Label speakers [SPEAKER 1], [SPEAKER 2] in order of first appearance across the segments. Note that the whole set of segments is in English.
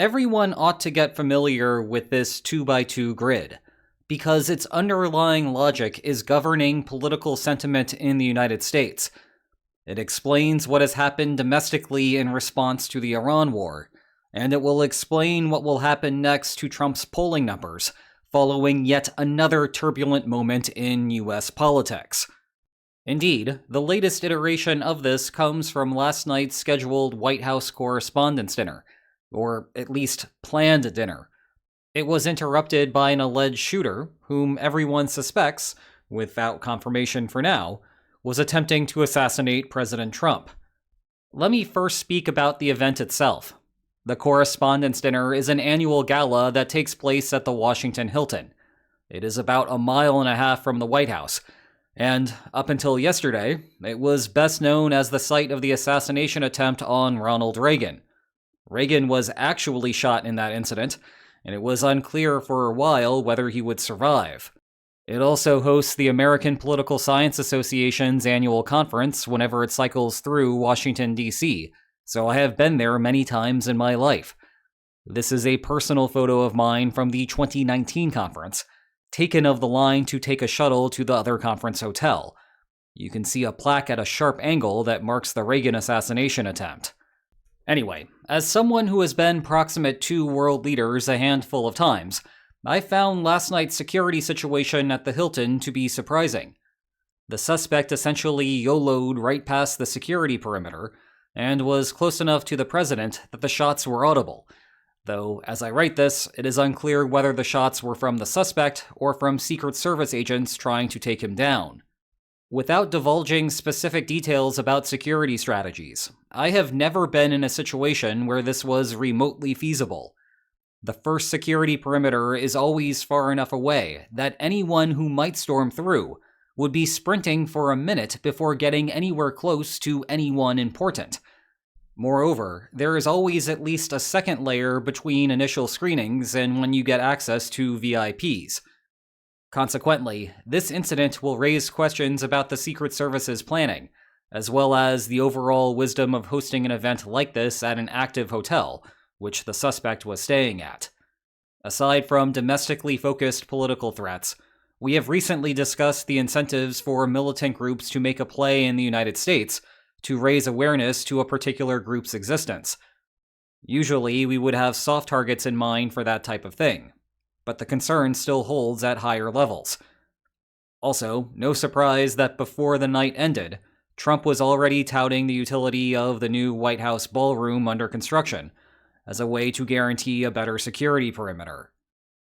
[SPEAKER 1] Everyone ought to get familiar with this 2x2 grid, because its underlying logic is governing political sentiment in the United States. It explains what has happened domestically in response to the Iran war, and it will explain what will happen next to Trump's polling numbers, following yet another turbulent moment in US politics. Indeed, the latest iteration of this comes from last night's scheduled White House Correspondents' Dinner, or at least planned dinner. It was interrupted by an alleged shooter, whom everyone suspects, without confirmation for now, was attempting to assassinate President Trump. Let me first speak about the event itself. The Correspondents' Dinner is an annual gala that takes place at the Washington Hilton. It is about 1.5 miles from the White House, and up until yesterday, it was best known as the site of the assassination attempt on Ronald Reagan. Reagan was actually shot in that incident, and it was unclear for a while whether he would survive. It also hosts the American Political Science Association's annual conference whenever it cycles through Washington, D.C., so I have been there many times in my life. This is a personal photo of mine from the 2019 conference, taken of the line to take a shuttle to the other conference hotel. You can see a plaque at a sharp angle that marks the Reagan assassination attempt. Anyway, as someone who has been proximate to world leaders a handful of times, I found last night's security situation at the Hilton to be surprising. The suspect essentially YOLO'd right past the security perimeter, and was close enough to the president that the shots were audible, though as I write this, it is unclear whether the shots were from the suspect or from Secret Service agents trying to take him down. Without divulging specific details about security strategies, I have never been in a situation where this was remotely feasible. The first security perimeter is always far enough away that anyone who might storm through would be sprinting for a minute before getting anywhere close to anyone important. Moreover, there is always at least a second layer between initial screenings and when you get access to VIPs. Consequently, this incident will raise questions about the Secret Service's planning, as well as the overall wisdom of hosting an event like this at an active hotel, which the suspect was staying at. Aside from domestically focused political threats, we have recently discussed the incentives for militant groups to make a play in the United States to raise awareness to a particular group's existence. Usually, we would have soft targets in mind for that type of thing, but the concern still holds at higher levels. Also, no surprise that before the night ended, Trump was already touting the utility of the new White House ballroom under construction as a way to guarantee a better security perimeter.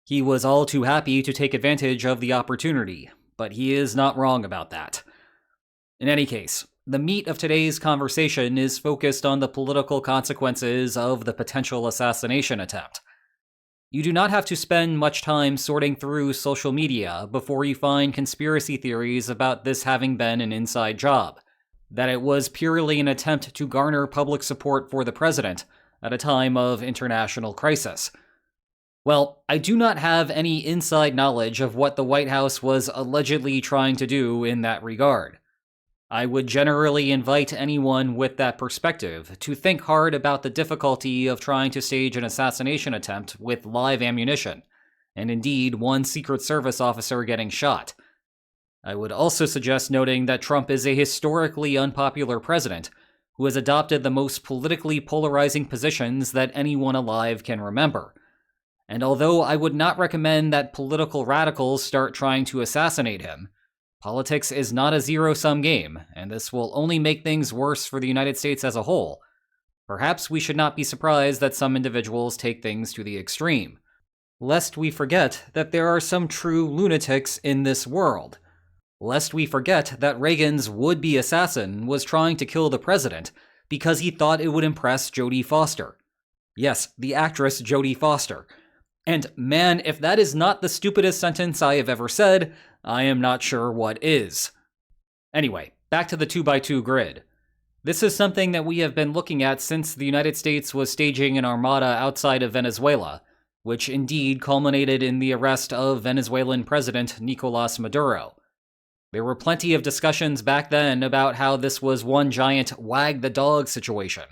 [SPEAKER 1] He was all too happy to take advantage of the opportunity, but he is not wrong about that. In any case, the meat of today's conversation is focused on the political consequences of the potential assassination attempt. You do not have to spend much time sorting through social media before you find conspiracy theories about this having been an inside job, that it was purely an attempt to garner public support for the president at a time of international crisis. Well, I do not have any inside knowledge of what the White House was allegedly trying to do in that regard. I would generally invite anyone with that perspective to think hard about the difficulty of trying to stage an assassination attempt with live ammunition, and indeed one Secret Service officer getting shot. I would also suggest noting that Trump is a historically unpopular president who has adopted the most politically polarizing positions that anyone alive can remember. And although I would not recommend that political radicals start trying to assassinate him, politics is not a zero-sum game, and this will only make things worse for the United States as a whole. Perhaps we should not be surprised that some individuals take things to the extreme, lest we forget that there are some true lunatics in this world. Lest we forget that Reagan's would-be assassin was trying to kill the president because he thought it would impress Jodie Foster. Yes, the actress Jodie Foster. And man, if that is not the stupidest sentence I have ever said, I am not sure what is. Anyway, back to the 2x2 grid. This is something that we have been looking at since the United States was staging an armada outside of Venezuela, which indeed culminated in the arrest of Venezuelan President Nicolas Maduro. There were plenty of discussions back then about how this was one giant wag the dog situation,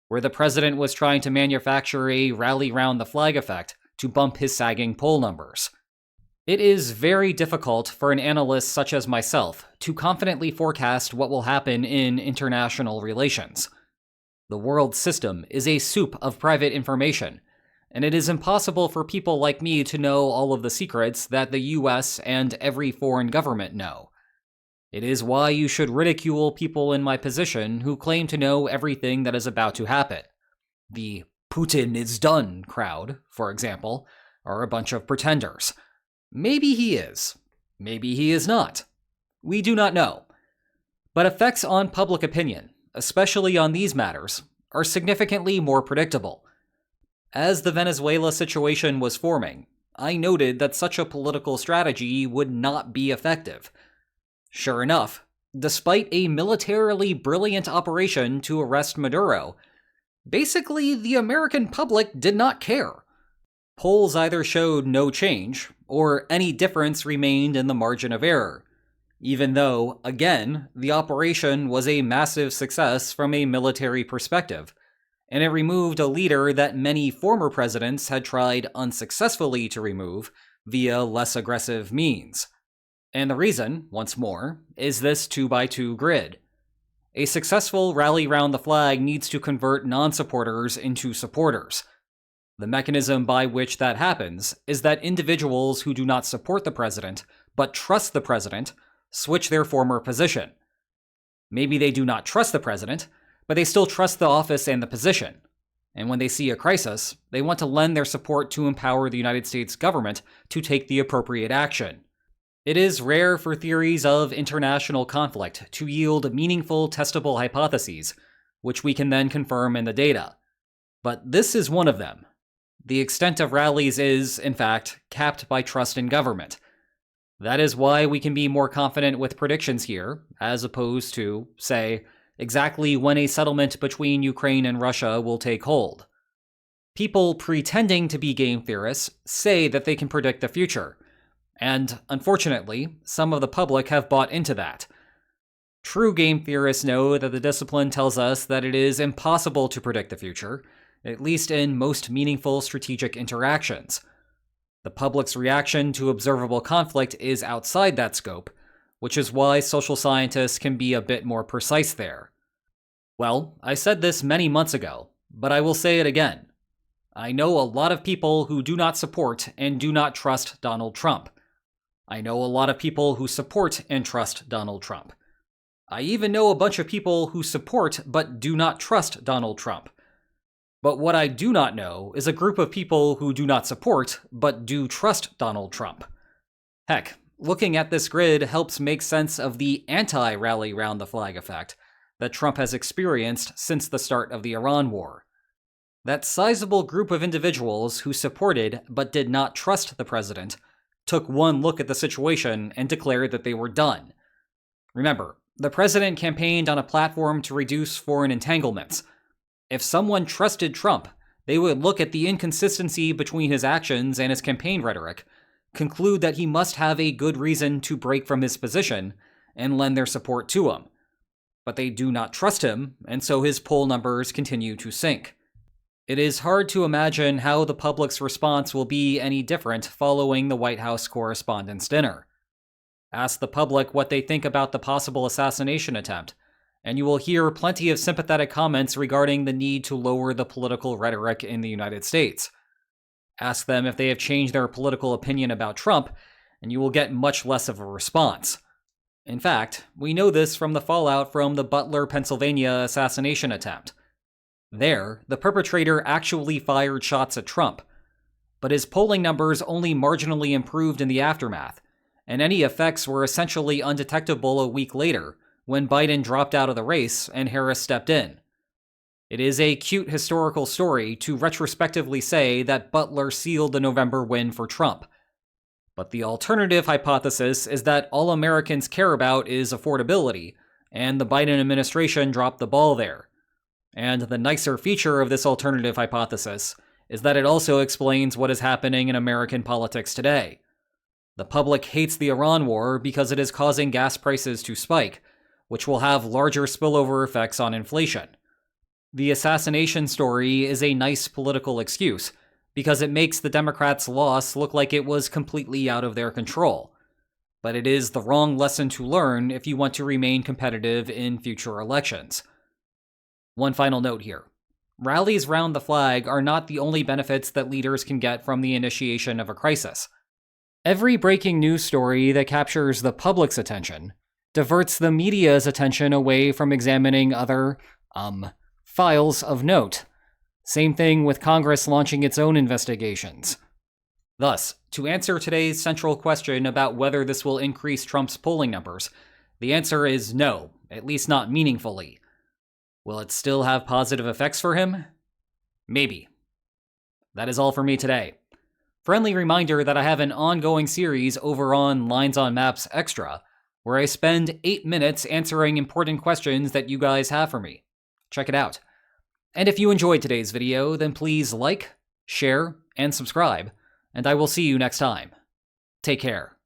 [SPEAKER 1] where the president was trying to manufacture a rally round the flag effect to bump his sagging poll numbers. It is very difficult for an analyst such as myself to confidently forecast what will happen in international relations. The world system is a soup of private information, and it is impossible for people like me to know all of the secrets that the US and every foreign government know. It is why you should ridicule people in my position who claim to know everything that is about to happen. The "Putin is done" crowd, for example, are a bunch of pretenders. Maybe he is. Maybe he is not. We do not know. But effects on public opinion, especially on these matters, are significantly more predictable. As the Venezuela situation was forming, I noted that such a political strategy would not be effective. Sure enough, despite a militarily brilliant operation to arrest Maduro, basically the American public did not care. Polls either showed no change, or any difference remained in the margin of error, even though, again, the operation was a massive success from a military perspective, and it removed a leader that many former presidents had tried unsuccessfully to remove via less aggressive means. And the reason, once more, is this 2x2 grid. A successful rally round the flag needs to convert non-supporters into supporters. The mechanism by which that happens is that individuals who do not support the president, but trust the president, switch their former position. Maybe they do not trust the president, but they still trust the office and the position. And when they see a crisis, they want to lend their support to empower the United States government to take the appropriate action. It is rare for theories of international conflict to yield meaningful testable hypotheses, which we can then confirm in the data. But this is one of them. The extent of rallies is, in fact, capped by trust in government. That is why we can be more confident with predictions here, as opposed to, say, exactly when a settlement between Ukraine and Russia will take hold. People pretending to be game theorists say that they can predict the future, and, unfortunately, some of the public have bought into that. True game theorists know that the discipline tells us that it is impossible to predict the future, at least in most meaningful strategic interactions. The public's reaction to observable conflict is outside that scope, which is why social scientists can be a bit more precise there. Well, I said this many months ago, but I will say it again. I know a lot of people who do not support and do not trust Donald Trump. I know a lot of people who support and trust Donald Trump. I even know a bunch of people who support but do not trust Donald Trump. But what I do not know is a group of people who do not support but do trust Donald Trump. Heck, looking at this grid helps make sense of the anti-rally round the flag effect that Trump has experienced since the start of the Iran war. That sizable group of individuals who supported but did not trust the president took one look at the situation and declared that they were done. Remember, the president campaigned on a platform to reduce foreign entanglements. If someone trusted Trump, they would look at the inconsistency between his actions and his campaign rhetoric, conclude that he must have a good reason to break from his position, and lend their support to him. But they do not trust him, and so his poll numbers continue to sink. It is hard to imagine how the public's response will be any different following the White House Correspondents' Dinner. Ask the public what they think about the possible assassination attempt, and you will hear plenty of sympathetic comments regarding the need to lower the political rhetoric in the United States. Ask them if they have changed their political opinion about Trump, and you will get much less of a response. In fact, we know this from the fallout from the Butler, Pennsylvania assassination attempt. There, the perpetrator actually fired shots at Trump, but his polling numbers only marginally improved in the aftermath, and any effects were essentially undetectable a week later, when Biden dropped out of the race and Harris stepped in. It is a cute historical story to retrospectively say that Butler sealed the November win for Trump. But the alternative hypothesis is that all Americans care about is affordability, and the Biden administration dropped the ball there. And the nicer feature of this alternative hypothesis is that it also explains what is happening in American politics today. The public hates the Iran war because it is causing gas prices to spike, which will have larger spillover effects on inflation. The assassination story is a nice political excuse, because it makes the Democrats' loss look like it was completely out of their control. But it is the wrong lesson to learn if you want to remain competitive in future elections. One final note here. Rallies round the flag are not the only benefits that leaders can get from the initiation of a crisis. Every breaking news story that captures the public's attention diverts the media's attention away from examining other, files of note. Same thing with Congress launching its own investigations. Thus, to answer today's central question about whether this will increase Trump's polling numbers, the answer is no, at least not meaningfully. Will it still have positive effects for him? Maybe. That is all for me today. Friendly reminder that I have an ongoing series over on Lines on Maps Extra, where I spend 8 minutes answering important questions that you guys have for me. Check it out. And if you enjoyed today's video, then please like, share, and subscribe, and I will see you next time. Take care.